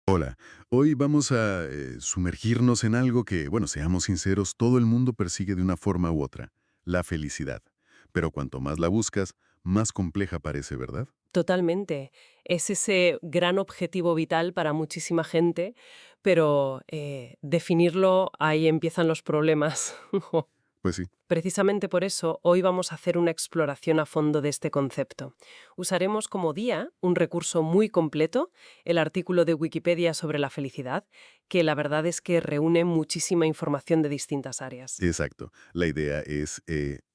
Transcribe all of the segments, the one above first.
Hola, hoy vamos a sumergirnos en algo que, bueno, seamos sinceros, todo el mundo persigue de una forma u otra, la felicidad. Pero cuanto más la buscas, más compleja parece, ¿verdad? Totalmente. Es ese gran objetivo vital para muchísima gente, pero definirlo, ahí empiezan los problemas. Pues sí. Precisamente por eso, hoy vamos a hacer una exploración a fondo de este concepto. Usaremos como guía un recurso muy completo, el artículo de Wikipedia sobre la felicidad, que la verdad es que reúne muchísima información de distintas áreas. Exacto. La idea es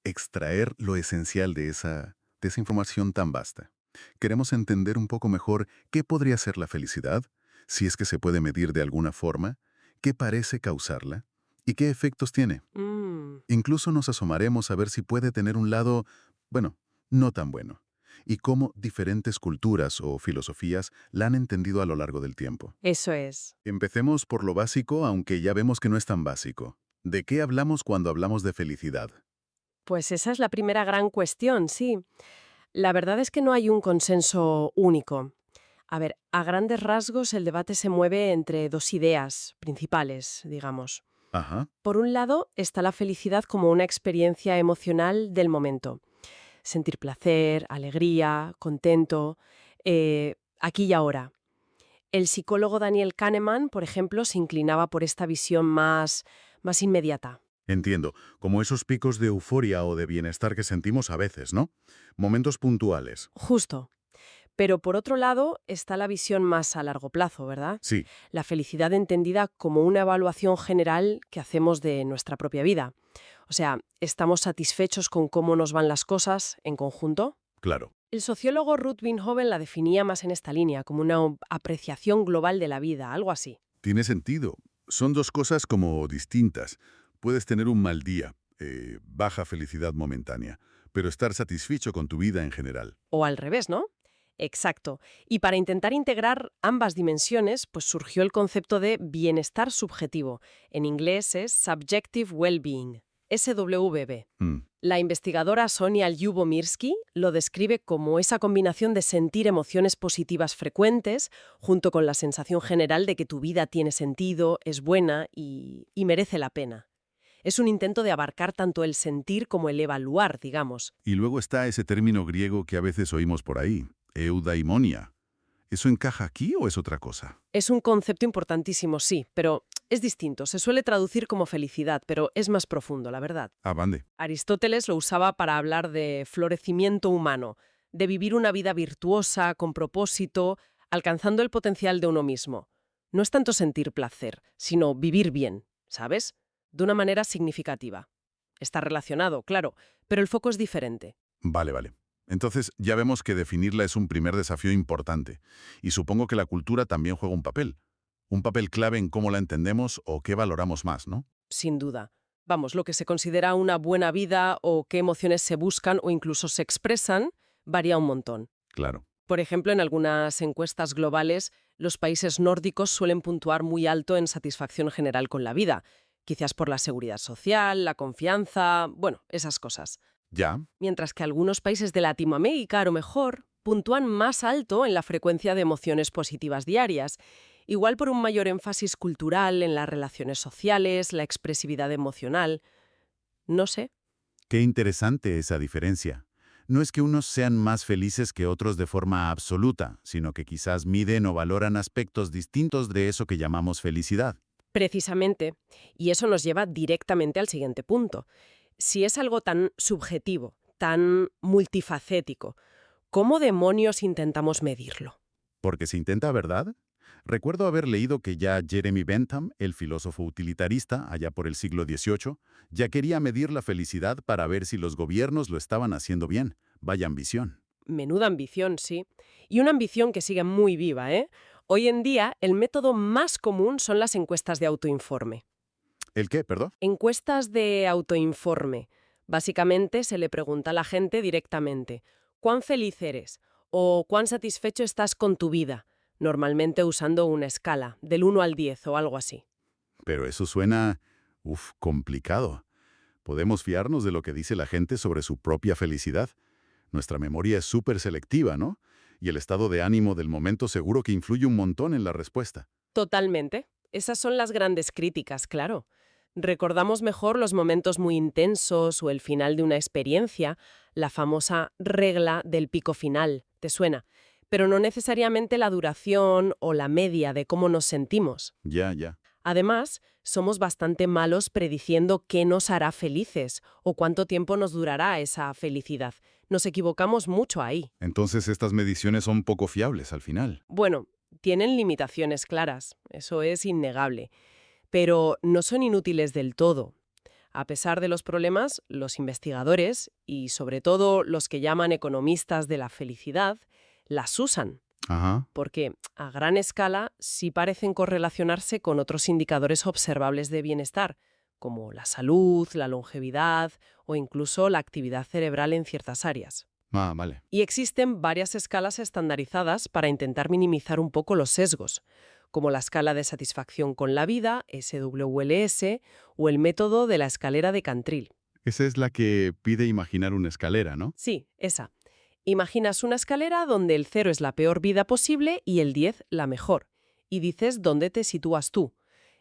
extraer lo esencial de esa información tan vasta. Queremos entender un poco mejor qué podría ser la felicidad, si es que se puede medir de alguna forma, qué parece causarla y qué efectos tiene. Mm. Incluso nos asomaremos a ver si puede tener un lado, bueno, no tan bueno, y cómo diferentes culturas o filosofías la han entendido a lo largo del tiempo. Eso es. Empecemos por lo básico, aunque ya vemos que no es tan básico. ¿De qué hablamos cuando hablamos de felicidad? Pues esa es la primera gran cuestión, sí. La verdad es que no hay un consenso único. A ver, a grandes rasgos el debate se mueve entre dos ideas principales, digamos. Ajá, Por un lado está la felicidad como una experiencia emocional del momento. Sentir placer, alegría, contento, aquí y ahora. El psicólogo Daniel Kahneman, por ejemplo, se inclinaba por esta visión más inmediata. entiendo, como esos picos de euforia o de bienestar que sentimos a veces, ¿no? Momentos puntuales. Justo. Pero por otro lado está la visión más a largo plazo, ¿verdad? Sí, La felicidad entendida como una evaluación general que hacemos de nuestra propia vida. O sea, ¿estamos satisfechos con cómo nos van las cosas en conjunto? claro. El sociólogo Ruth Binhoven la definía más en esta línea, como una apreciación global de la vida, algo así. Tiene sentido. Son dos cosas como distintas. Puedes tener un mal día, baja felicidad momentánea, pero estar satisfecho con tu vida en general. O al revés, ¿no? Exacto. Y para intentar integrar ambas dimensiones, pues surgió el concepto de bienestar subjetivo. En inglés es Subjective Well-Being, SWB. Mm, La investigadora Sonia Lyubomirsky lo describe como esa combinación de sentir emociones positivas frecuentes junto con la sensación general de que tu vida tiene sentido, es buena y merece la pena. Es un intento de abarcar tanto el sentir como el evaluar, digamos. Y luego está ese término griego que a veces oímos por ahí, eudaimonia. ¿Eso encaja aquí o es otra cosa? Es un concepto importantísimo, sí, pero es distinto. Se suele traducir como felicidad, pero es más profundo, la verdad. Ah, bande. Aristóteles lo usaba para hablar de florecimiento humano, de vivir una vida virtuosa, con propósito, alcanzando el potencial de uno mismo. No es tanto sentir placer, sino vivir bien, ¿sabes? De una manera significativa. Está relacionado, claro, pero el foco es diferente. Vale, vale. Entonces ya vemos que definirla es un primer desafío importante. Y supongo que la cultura también juega un papel. Un papel clave en cómo la entendemos o qué valoramos más, ¿no? Sin duda. Vamos, lo que se considera una buena vida o qué emociones se buscan o incluso se expresan varía un montón. Claro. Por ejemplo, en algunas encuestas globales, los países nórdicos suelen puntuar muy alto en satisfacción general con la vida, quizás por la seguridad social, la confianza, bueno, esas cosas. Ya. Mientras que algunos países de Latinoamérica, a lo mejor, puntúan más alto en la frecuencia de emociones positivas diarias, igual por un mayor énfasis cultural en las relaciones sociales, la expresividad emocional. No sé. Qué interesante esa diferencia. No es que unos sean más felices que otros de forma absoluta, sino que quizás miden o valoran aspectos distintos de eso que llamamos felicidad. Precisamente. Y eso nos lleva directamente al siguiente punto. Si es algo tan subjetivo, tan multifacético, ¿cómo demonios intentamos medirlo? Porque se intenta, ¿verdad? Recuerdo haber leído que ya Jeremy Bentham, el filósofo utilitarista, allá por el siglo XVIII, ya quería medir la felicidad para ver si los gobiernos lo estaban haciendo bien. Vaya ambición. Menuda ambición, sí. Y una ambición que sigue muy viva, ¿eh? Hoy en día, el método más común son las encuestas de autoinforme. ¿El qué, perdón? Encuestas de autoinforme. Básicamente se le pregunta a la gente directamente, ¿cuán feliz eres? O ¿cuán satisfecho estás con tu vida? Normalmente usando una escala, del 1 al 10 o algo así. Pero eso suena, complicado. ¿Podemos fiarnos de lo que dice la gente sobre su propia felicidad? Nuestra memoria es súper selectiva, ¿no? Y el estado de ánimo del momento seguro que influye un montón en la respuesta. Totalmente. Esas son las grandes críticas, claro. Recordamos mejor los momentos muy intensos o el final de una experiencia, la famosa regla del pico final, ¿te suena? Pero no necesariamente la duración o la media de cómo nos sentimos. Ya, ya. Además, somos bastante malos prediciendo qué nos hará felices o cuánto tiempo nos durará esa felicidad. Nos equivocamos mucho ahí. Entonces estas mediciones son poco fiables al final. Bueno, tienen limitaciones claras, eso es innegable, pero no son inútiles del todo. A pesar de los problemas, los investigadores, y sobre todo los que llaman economistas de la felicidad, las usan, Ajá. porque a gran escala sí parecen correlacionarse con otros indicadores observables de bienestar, como la salud, la longevidad o incluso la actividad cerebral en ciertas áreas. Ah, vale. Y existen varias escalas estandarizadas para intentar minimizar un poco los sesgos, como la escala de satisfacción con la vida, SWLS, o el método de la escalera de Cantril. Esa es la que pide imaginar una escalera, ¿no? Sí, esa. Imaginas una escalera donde el 0 es la peor vida posible y el 10 la mejor, y dices dónde te sitúas tú.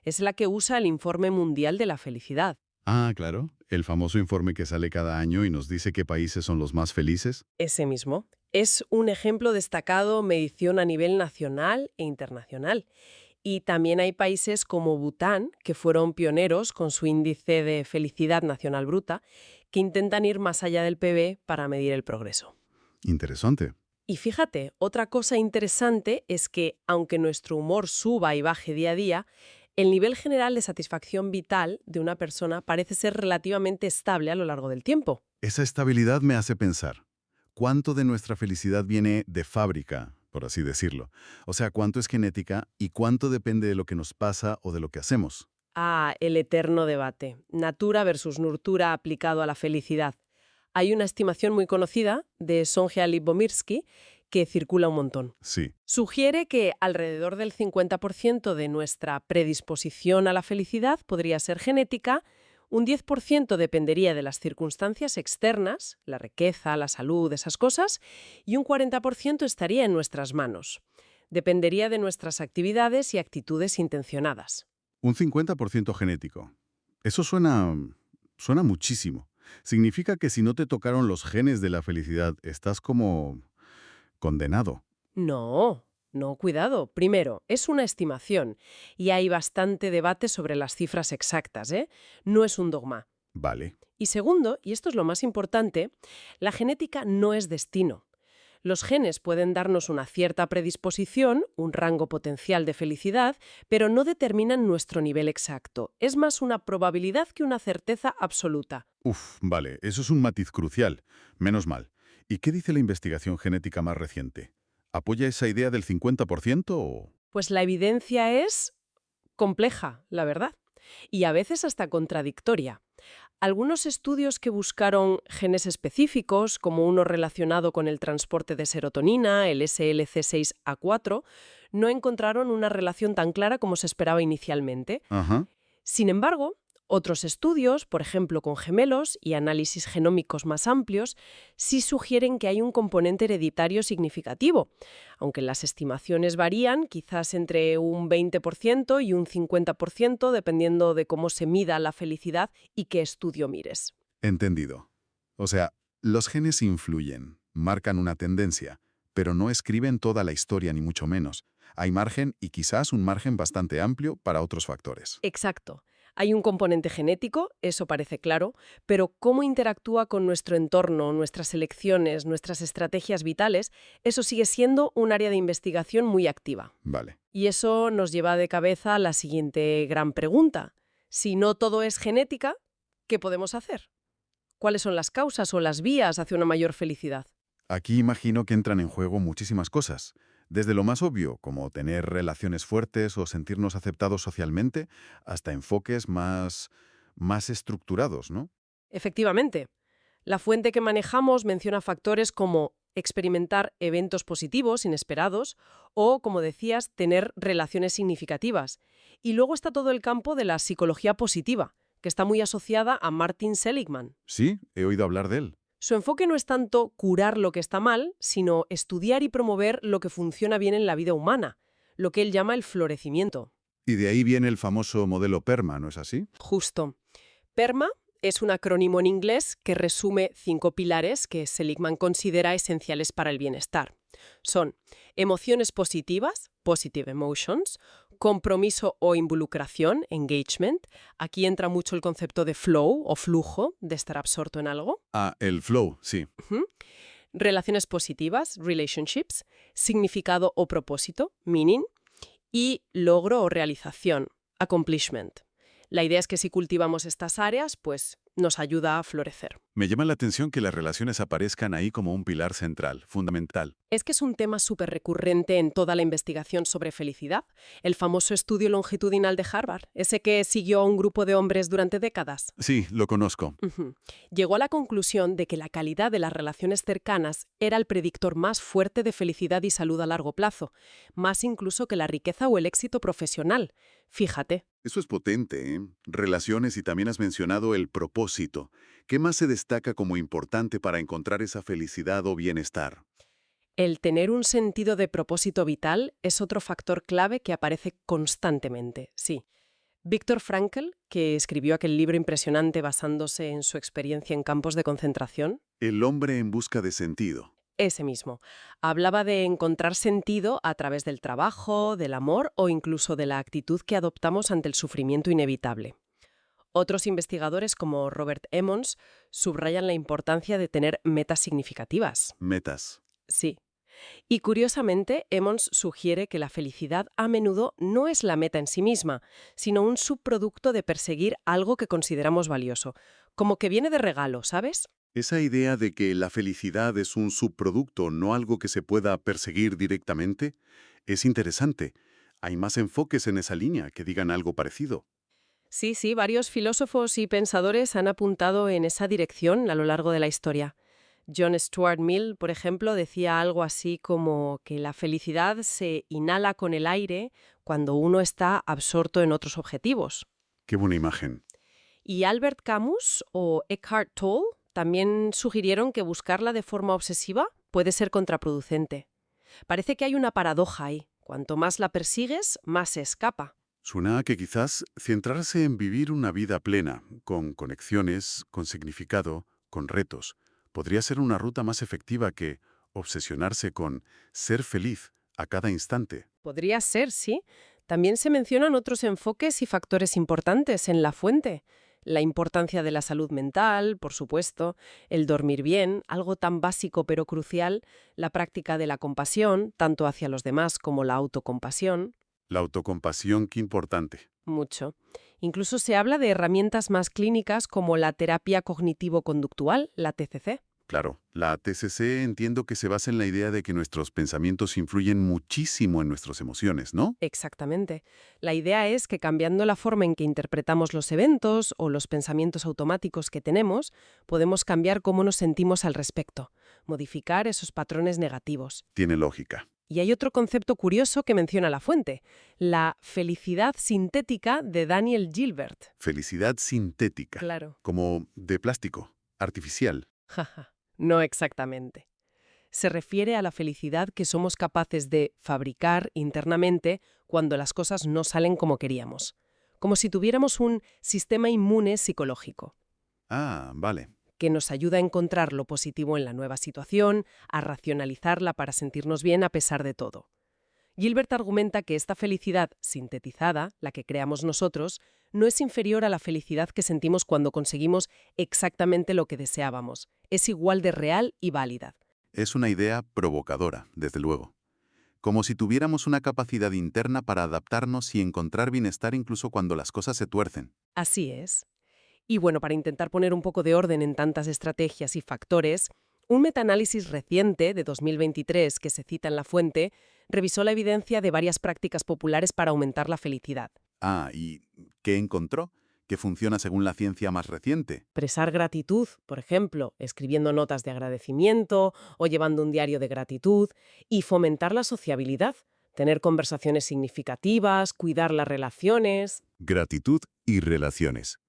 Es la que usa el Informe Mundial de la Felicidad. Ah, claro. El famoso informe que sale cada año y nos dice qué países son los más felices. Ese mismo. Es un ejemplo destacado medición a nivel nacional e internacional. Y también hay países como Bután, que fueron pioneros con su índice de felicidad nacional bruta, que intentan ir más allá del PIB para medir el progreso. Interesante. Y fíjate, otra cosa interesante es que, aunque nuestro humor suba y baje día a día, el nivel general de satisfacción vital de una persona parece ser relativamente estable a lo largo del tiempo. Esa estabilidad me hace pensar, ¿cuánto de nuestra felicidad viene de fábrica, por así decirlo? O sea, ¿cuánto es genética y cuánto depende de lo que nos pasa o de lo que hacemos? Ah, el eterno debate. Natura versus nurtura aplicado a la felicidad. Hay una estimación muy conocida de Sonja Lyubomirsky que circula un montón. Sí. Sugiere que alrededor del 50% de nuestra predisposición a la felicidad podría ser genética, un 10% dependería de las circunstancias externas, la riqueza, la salud, esas cosas, y un 40% estaría en nuestras manos. Dependería de nuestras actividades y actitudes intencionadas. Un 50% genético. Eso suena muchísimo. Significa que si no te tocaron los genes de la felicidad, estás como condenado. No, no, cuidado. Primero, es una estimación y hay bastante debate sobre las cifras exactas, ¿eh? No es un dogma. Vale. Y segundo, y esto es lo más importante, la genética no es destino. Los genes pueden darnos una cierta predisposición, un rango potencial de felicidad, pero no determinan nuestro nivel exacto. Es más una probabilidad que una certeza absoluta. Uf, vale, eso es un matiz crucial. Menos mal. ¿Y qué dice la investigación genética más reciente? ¿Apoya esa idea del 50% o...? Pues la evidencia es compleja, la verdad, y a veces hasta contradictoria. Algunos estudios que buscaron genes específicos, como uno relacionado con el transporte de serotonina, el SLC6A4, no encontraron una relación tan clara como se esperaba inicialmente. Ajá. Sin embargo, otros estudios, por ejemplo con gemelos y análisis genómicos más amplios, sí sugieren que hay un componente hereditario significativo, aunque las estimaciones varían quizás entre un 20% y un 50% dependiendo de cómo se mida la felicidad y qué estudio mires. Entendido. O sea, los genes influyen, marcan una tendencia, pero no escriben toda la historia ni mucho menos. Hay margen y quizás un margen bastante amplio para otros factores. Exacto. Hay un componente genético, eso parece claro, pero cómo interactúa con nuestro entorno, nuestras elecciones, nuestras estrategias vitales, eso sigue siendo un área de investigación muy activa. Vale. Y eso nos lleva de cabeza a la siguiente gran pregunta. Si no todo es genética, ¿qué podemos hacer? ¿Cuáles son las causas o las vías hacia una mayor felicidad? Aquí imagino que entran en juego muchísimas cosas. Desde lo más obvio, como tener relaciones fuertes o sentirnos aceptados socialmente, hasta enfoques más estructurados, ¿no? Efectivamente, la fuente que manejamos menciona factores como experimentar eventos positivos, inesperados, o, como decías, tener relaciones significativas. Y luego está todo el campo de la psicología positiva, que está muy asociada a Martin Seligman. Sí, he oído hablar de él. Su enfoque no es tanto curar lo que está mal, sino estudiar y promover lo que funciona bien en la vida humana, lo que él llama el florecimiento. Y de ahí viene el famoso modelo PERMA, ¿no es así? Justo. PERMA es un acrónimo en inglés que resume 5 pilares que Seligman considera esenciales para el bienestar. Son emociones positivas, positive emotions, compromiso o involucración, engagement. Aquí entra mucho el concepto de flow o flujo, de estar absorto en algo. Ah, el flow, sí. Ujú. Relaciones positivas, relationships, significado o propósito, meaning, y logro o realización, accomplishment. La idea es que si cultivamos estas áreas, pues nos ayuda a florecer. Me llama la atención que las relaciones aparezcan ahí como un pilar central, fundamental. Es que es un tema súper recurrente en toda la investigación sobre felicidad. El famoso estudio longitudinal de Harvard, ese que siguió a un grupo de hombres durante décadas. Sí, lo conozco. Ujú. Llegó a la conclusión de que la calidad de las relaciones cercanas era el predictor más fuerte de felicidad y salud a largo plazo, más incluso que la riqueza o el éxito profesional. Fíjate. Eso es potente, ¿eh? Relaciones y también has mencionado el propósito. ¿Qué más se destaca como importante para encontrar esa felicidad o bienestar? El tener un sentido de propósito vital es otro factor clave que aparece constantemente, sí. Viktor Frankl, que escribió aquel libro impresionante basándose en su experiencia en campos de concentración, El hombre en busca de sentido. ese mismo, hablaba de encontrar sentido a través del trabajo, del amor o incluso de la actitud que adoptamos ante el sufrimiento inevitable. Otros investigadores como Robert Emmons subrayan la importancia de tener metas significativas. Metas. Sí. Y curiosamente, Emmons sugiere que la felicidad a menudo no es la meta en sí misma, sino un subproducto de perseguir algo que consideramos valioso, como que viene de regalo, ¿sabes? Esa idea de que la felicidad es un subproducto, no algo que se pueda perseguir directamente, es interesante. Hay más enfoques en esa línea que digan algo parecido. Sí, sí, varios filósofos y pensadores han apuntado en esa dirección a lo largo de la historia. John Stuart Mill, por ejemplo, decía algo así como que la felicidad se inhala con el aire cuando uno está absorto en otros objetivos. Qué buena imagen. Y Albert Camus o Eckhart Tolle también sugirieron que buscarla de forma obsesiva puede ser contraproducente. Parece que hay una paradoja ahí. Cuanto más la persigues, más se escapa. Suena a que quizás centrarse en vivir una vida plena, con conexiones, con significado, con retos, podría ser una ruta más efectiva que obsesionarse con ser feliz a cada instante. Podría ser, sí. También se mencionan otros enfoques y factores importantes en la fuente. La importancia de la salud mental, por supuesto, el dormir bien, algo tan básico pero crucial, la práctica de la compasión, tanto hacia los demás como la autocompasión, La autocompasión, qué importante. mucho. Incluso se habla de herramientas más clínicas como la terapia cognitivo-conductual, la TCC. Claro, la TCC entiendo que se basa en la idea de que nuestros pensamientos influyen muchísimo en nuestras emociones, ¿no? Exactamente. La idea es que cambiando la forma en que interpretamos los eventos o los pensamientos automáticos que tenemos, podemos cambiar cómo nos sentimos al respecto, modificar esos patrones negativos. Tiene lógica. Y hay otro concepto curioso que menciona la fuente, la felicidad sintética de Daniel Gilbert. Felicidad sintética, Claro. como de plástico, artificial. Jaja. No exactamente. Se refiere a la felicidad que somos capaces de fabricar internamente cuando las cosas no salen como queríamos. Como si tuviéramos un sistema inmune psicológico Ah, vale. que nos ayuda a encontrar lo positivo en la nueva situación, a racionalizarla para sentirnos bien a pesar de todo. Gilbert argumenta que esta felicidad sintetizada, la que creamos nosotros, no es inferior a la felicidad que sentimos cuando conseguimos exactamente lo que deseábamos. Es igual de real y válida. Es una idea provocadora, desde luego. Como si tuviéramos una capacidad interna para adaptarnos y encontrar bienestar incluso cuando las cosas se tuercen. Así es. Y bueno, para intentar poner un poco de orden en tantas estrategias y factores, un metaanálisis reciente de 2023 que se cita en la fuente revisó la evidencia de varias prácticas populares para aumentar la felicidad. Ah, ¿y qué encontró? Que funciona según la ciencia más reciente. Expresar gratitud, por ejemplo, escribiendo notas de agradecimiento o llevando un diario de gratitud, y fomentar la sociabilidad, tener conversaciones significativas, cuidar las relaciones. Gratitud y relaciones.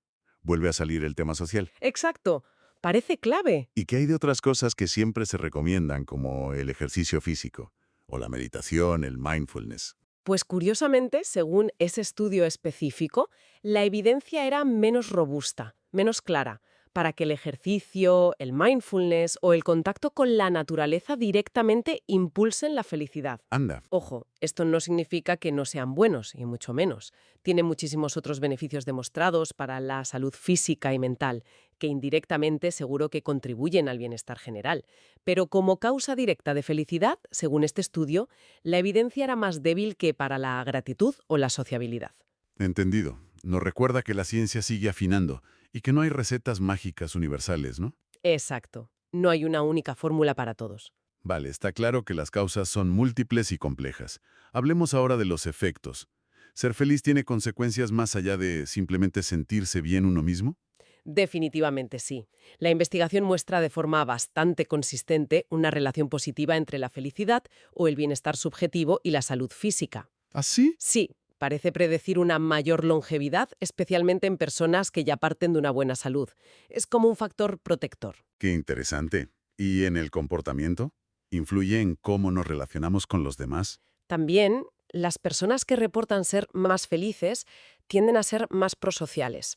Vuelve a salir el tema social. Exacto, parece clave. ¿Y qué hay de otras cosas que siempre se recomiendan, como el ejercicio físico, o la meditación, el mindfulness? Pues curiosamente, según ese estudio específico, la evidencia era menos robusta, menos clara, para que el ejercicio, el mindfulness o el contacto con la naturaleza directamente impulsen la felicidad. Anda. Ojo, esto no significa que no sean buenos, y mucho menos. Tiene muchísimos otros beneficios demostrados para la salud física y mental, que indirectamente seguro que contribuyen al bienestar general. Pero como causa directa de felicidad, según este estudio, la evidencia era más débil que para la gratitud o la sociabilidad. Entendido. Nos recuerda que la ciencia sigue afinando y que no hay recetas mágicas universales, ¿no? Exacto. No hay una única fórmula para todos. Vale, está claro que las causas son múltiples y complejas. Hablemos ahora de los efectos. ¿Ser feliz tiene consecuencias más allá de simplemente sentirse bien uno mismo? Definitivamente sí. La investigación muestra de forma bastante consistente una relación positiva entre la felicidad o el bienestar subjetivo y la salud física. ¿Así? Sí, parece predecir una mayor longevidad, especialmente en personas que ya parten de una buena salud. Es como un factor protector. Qué interesante. ¿Y en el comportamiento? ¿Influye en cómo nos relacionamos con los demás? También, las personas que reportan ser más felices tienden a ser más prosociales.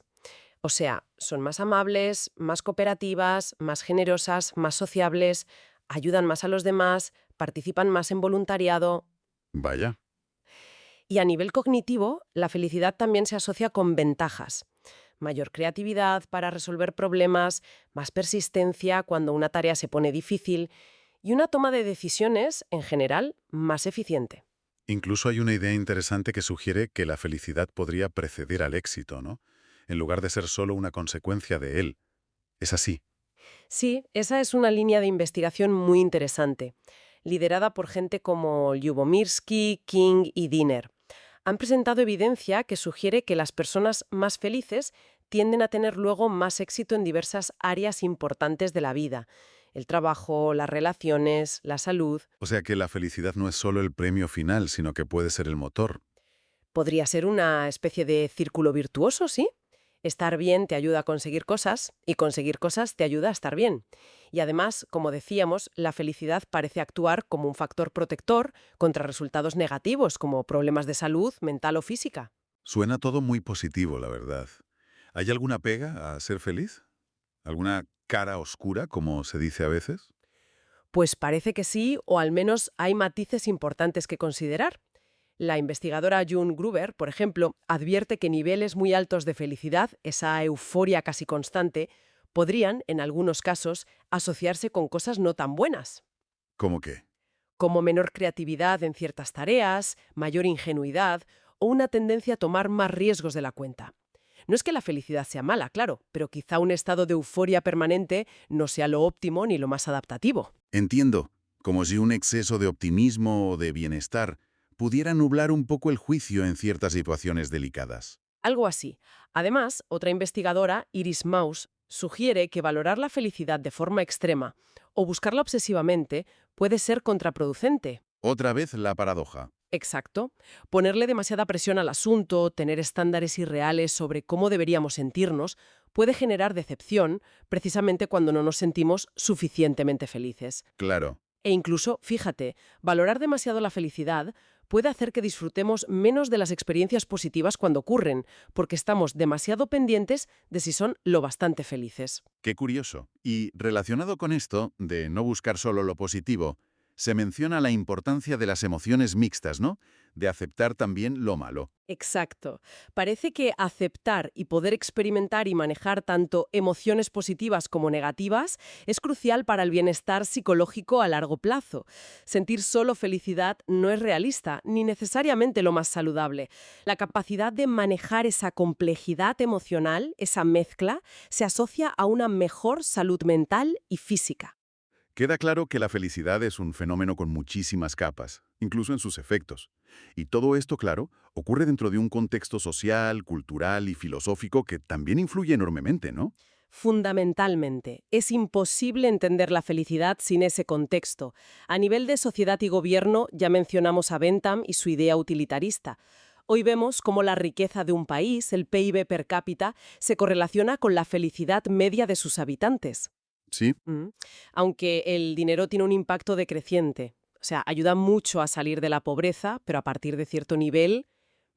O sea, son más amables, más cooperativas, más generosas, más sociables, ayudan más a los demás, participan más en voluntariado. Vaya. Y a nivel cognitivo, la felicidad también se asocia con ventajas. Mayor creatividad para resolver problemas, más persistencia cuando una tarea se pone difícil y una toma de decisiones, en general, más eficiente. Incluso hay una idea interesante que sugiere que la felicidad podría preceder al éxito, ¿no? En lugar de ser solo una consecuencia de él. Es así. Sí, esa es una línea de investigación muy interesante, liderada por gente como Lyubomirsky, King y Diener. Han presentado evidencia que sugiere que las personas más felices tienden a tener luego más éxito en diversas áreas importantes de la vida: el trabajo, las relaciones, la salud. O sea que la felicidad no es solo el premio final, sino que puede ser el motor. Podría ser una especie de círculo virtuoso, ¿sí? Estar bien te ayuda a conseguir cosas y conseguir cosas te ayuda a estar bien. Y además, como decíamos, la felicidad parece actuar como un factor protector contra resultados negativos como problemas de salud mental o física. Suena todo muy positivo, la verdad. ¿Hay alguna pega a ser feliz? ¿Alguna cara oscura, como se dice a veces? Pues parece que sí, o al menos hay matices importantes que considerar. La investigadora June Gruber, por ejemplo, advierte que niveles muy altos de felicidad, esa euforia casi constante, podrían, en algunos casos, asociarse con cosas no tan buenas, ¿Cómo qué? como menor creatividad en ciertas tareas, mayor ingenuidad o una tendencia a tomar más riesgos de la cuenta. No es que la felicidad sea mala, claro, pero quizá un estado de euforia permanente no sea lo óptimo ni lo más adaptativo. Entiendo, como si un exceso de optimismo o de bienestar pudiera nublar un poco el juicio en ciertas situaciones delicadas. Algo así. Además, otra investigadora, Iris Maus, sugiere que valorar la felicidad de forma extrema o buscarla obsesivamente puede ser contraproducente. Otra vez la paradoja. Exacto. Ponerle demasiada presión al asunto, tener estándares irreales sobre cómo deberíamos sentirnos, puede generar decepción, precisamente cuando no nos sentimos suficientemente felices. Claro. E incluso, fíjate, valorar demasiado la felicidad puede hacer que disfrutemos menos de las experiencias positivas cuando ocurren, porque estamos demasiado pendientes de si son lo bastante felices. Qué curioso. Y relacionado con esto, de no buscar solo lo positivo, se menciona la importancia de las emociones mixtas, ¿no? De aceptar también lo malo. Exacto. Parece que aceptar y poder experimentar y manejar tanto emociones positivas como negativas es crucial para el bienestar psicológico a largo plazo. Sentir solo felicidad no es realista, ni necesariamente lo más saludable. La capacidad de manejar esa complejidad emocional, esa mezcla, se asocia a una mejor salud mental y física. Queda claro que la felicidad es un fenómeno con muchísimas capas, incluso en sus efectos. Y todo esto, claro, ocurre dentro de un contexto social, cultural y filosófico que también influye enormemente, ¿no? Fundamentalmente, es imposible entender la felicidad sin ese contexto. A nivel de sociedad y gobierno, ya mencionamos a Bentham y su idea utilitarista. Hoy vemos cómo la riqueza de un país, el PIB per cápita, se correlaciona con la felicidad media de sus habitantes. Sí, Mm. Aunque el dinero tiene un impacto decreciente. O sea, ayuda mucho a salir de la pobreza, pero a partir de cierto nivel,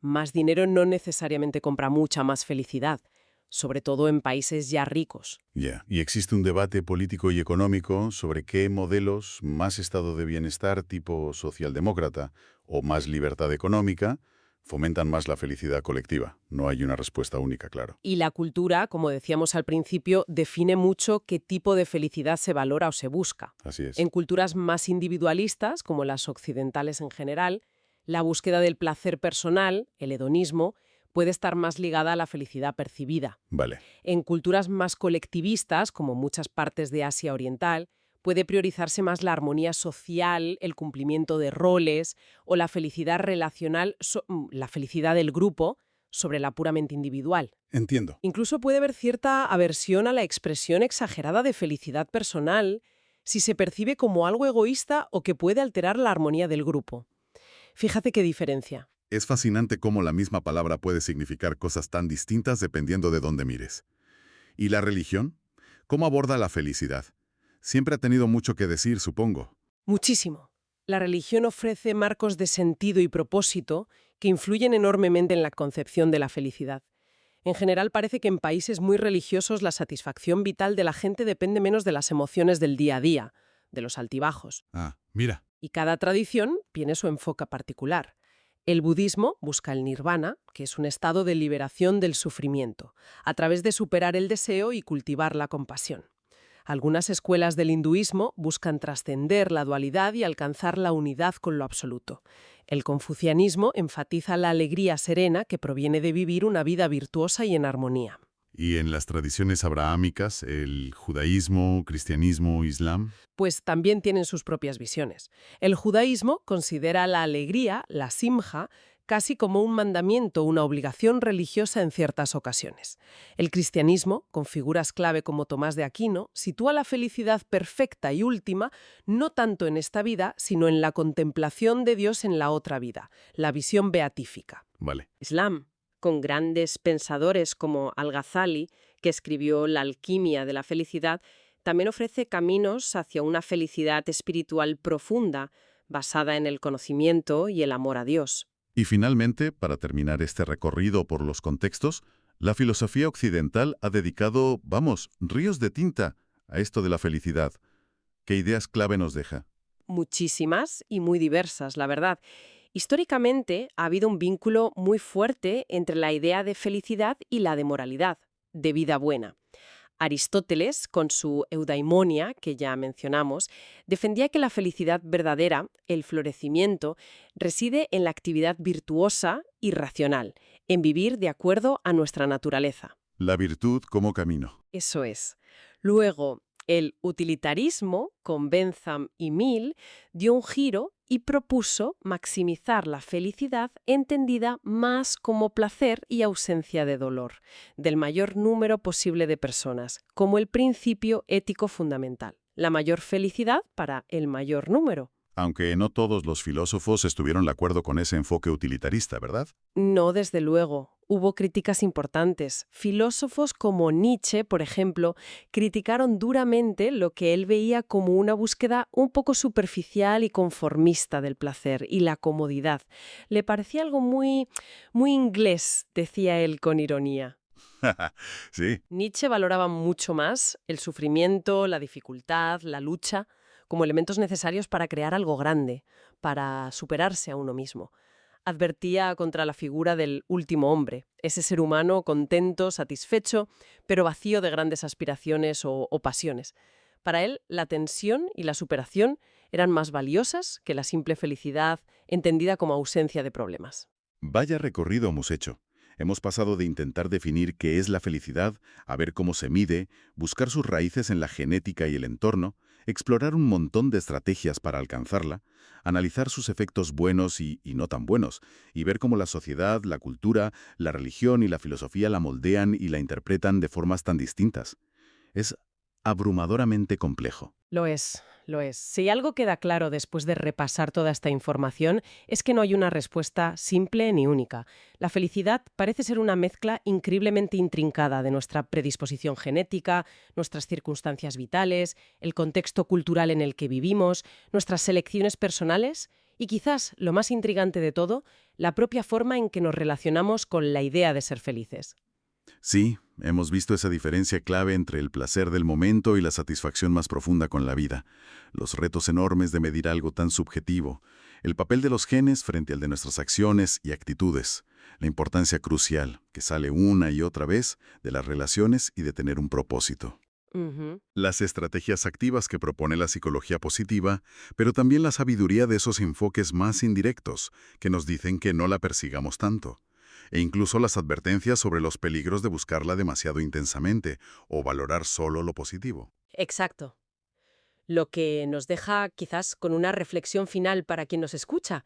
más dinero no necesariamente compra mucha más felicidad, sobre todo en países ya ricos. Ya, y existe un debate político y económico sobre qué modelos, más estado de bienestar tipo socialdemócrata o más libertad económica, fomentan más la felicidad colectiva. No hay una respuesta única, claro. Y la cultura, como decíamos al principio, define mucho qué tipo de felicidad se valora o se busca. Así es. En culturas más individualistas, como las occidentales en general, la búsqueda del placer personal, el hedonismo, puede estar más ligada a la felicidad percibida. Vale. En culturas más colectivistas, como muchas partes de Asia Oriental, puede priorizarse más la armonía social, el cumplimiento de roles o la felicidad relacional, la felicidad del grupo, sobre la puramente individual. Entiendo. Incluso puede haber cierta aversión a la expresión exagerada de felicidad personal si se percibe como algo egoísta o que puede alterar la armonía del grupo. Fíjate qué diferencia. Es fascinante cómo la misma palabra puede significar cosas tan distintas dependiendo de dónde mires. ¿Y la religión? ¿Cómo aborda la felicidad? Siempre ha tenido mucho que decir, supongo. Muchísimo. La religión ofrece marcos de sentido y propósito que influyen enormemente en la concepción de la felicidad. En general parece que en países muy religiosos la satisfacción vital de la gente depende menos de las emociones del día a día, de los altibajos. Ah, mira. Y cada tradición tiene su enfoque particular. El budismo busca el nirvana, que es un estado de liberación del sufrimiento, a través de superar el deseo y cultivar la compasión. Algunas escuelas del hinduismo buscan trascender la dualidad y alcanzar la unidad con lo absoluto. El confucianismo enfatiza la alegría serena que proviene de vivir una vida virtuosa y en armonía. ¿Y en las tradiciones abrahámicas, el judaísmo, cristianismo, islam? Pues también tienen sus propias visiones. El judaísmo considera la alegría, la simja, casi como un mandamiento, una obligación religiosa en ciertas ocasiones. El cristianismo, con figuras clave como Tomás de Aquino, sitúa la felicidad perfecta y última no tanto en esta vida, sino en la contemplación de Dios en la otra vida, la visión beatífica. Vale. Islam, con grandes pensadores como Al-Ghazali, que escribió La alquimia de la felicidad, también ofrece caminos hacia una felicidad espiritual profunda, basada en el conocimiento y el amor a Dios. Y finalmente, para terminar este recorrido por los contextos, la filosofía occidental ha dedicado, ríos de tinta a esto de la felicidad. ¿Qué ideas clave nos deja? Muchísimas y muy diversas, la verdad. Históricamente ha habido un vínculo muy fuerte entre la idea de felicidad y la de moralidad, de vida buena. Aristóteles, con su eudaimonia, que ya mencionamos, defendía que la felicidad verdadera, el florecimiento, reside en la actividad virtuosa y racional, en vivir de acuerdo a nuestra naturaleza. La virtud como camino. Eso es. Luego, el utilitarismo, con Bentham y Mill, dio un giro y propuso maximizar la felicidad entendida más como placer y ausencia de dolor, del mayor número posible de personas, como el principio ético fundamental. La mayor felicidad para el mayor número. Aunque no todos los filósofos estuvieron de acuerdo con ese enfoque utilitarista, ¿verdad? No, desde luego. Hubo críticas importantes. Filósofos como Nietzsche, por ejemplo, criticaron duramente lo que él veía como una búsqueda un poco superficial y conformista del placer y la comodidad. Le parecía algo muy inglés, decía él con ironía. Sí. Nietzsche valoraba mucho más el sufrimiento, la dificultad, la lucha, como elementos necesarios para crear algo grande, para superarse a uno mismo. Advertía contra la figura del último hombre, ese ser humano contento, satisfecho, pero vacío de grandes aspiraciones o pasiones. Para él, la tensión y la superación eran más valiosas que la simple felicidad, entendida como ausencia de problemas. Vaya recorrido hemos hecho. Hemos pasado de intentar definir qué es la felicidad, a ver cómo se mide, buscar sus raíces en la genética y el entorno, explorar un montón de estrategias para alcanzarla, analizar sus efectos buenos y no tan buenos, y ver cómo la sociedad, la cultura, la religión y la filosofía la moldean y la interpretan de formas tan distintas. Es abrumadoramente complejo. Lo es, lo es. Si algo queda claro después de repasar toda esta información, es que no hay una respuesta simple ni única. La felicidad parece ser una mezcla increíblemente intrincada de nuestra predisposición genética, nuestras circunstancias vitales, el contexto cultural en el que vivimos, nuestras selecciones personales y quizás, lo más intrigante de todo, la propia forma en que nos relacionamos con la idea de ser felices. Sí, hemos visto esa diferencia clave entre el placer del momento y la satisfacción más profunda con la vida, los retos enormes de medir algo tan subjetivo, el papel de los genes frente al de nuestras acciones y actitudes, la importancia crucial, que sale una y otra vez, de las relaciones y de tener un propósito. Ujú. Las estrategias activas que propone la psicología positiva, pero también la sabiduría de esos enfoques más indirectos, que nos dicen que no la persigamos tanto, e incluso las advertencias sobre los peligros de buscarla demasiado intensamente o valorar solo lo positivo. Exacto. Lo que nos deja quizás con una reflexión final para quien nos escucha.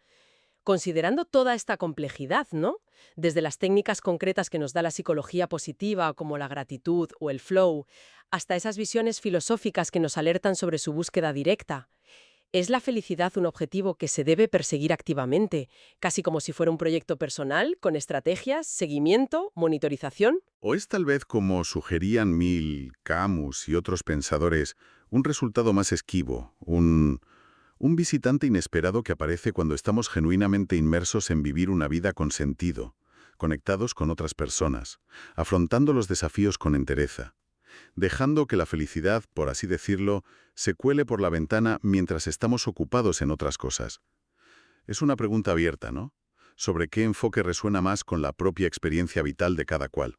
Considerando toda esta complejidad, ¿no? Desde las técnicas concretas que nos da la psicología positiva, como la gratitud o el flow, hasta esas visiones filosóficas que nos alertan sobre su búsqueda directa. ¿Es la felicidad un objetivo que se debe perseguir activamente, casi como si fuera un proyecto personal, con estrategias, seguimiento, monitorización? ¿O es tal vez, como sugerían Mill, Camus y otros pensadores, un resultado más esquivo, un visitante inesperado que aparece cuando estamos genuinamente inmersos en vivir una vida con sentido, conectados con otras personas, afrontando los desafíos con entereza, dejando que la felicidad, por así decirlo, se cuele por la ventana mientras estamos ocupados en otras cosas? Es una pregunta abierta, ¿no? Sobre qué enfoque resuena más con la propia experiencia vital de cada cual.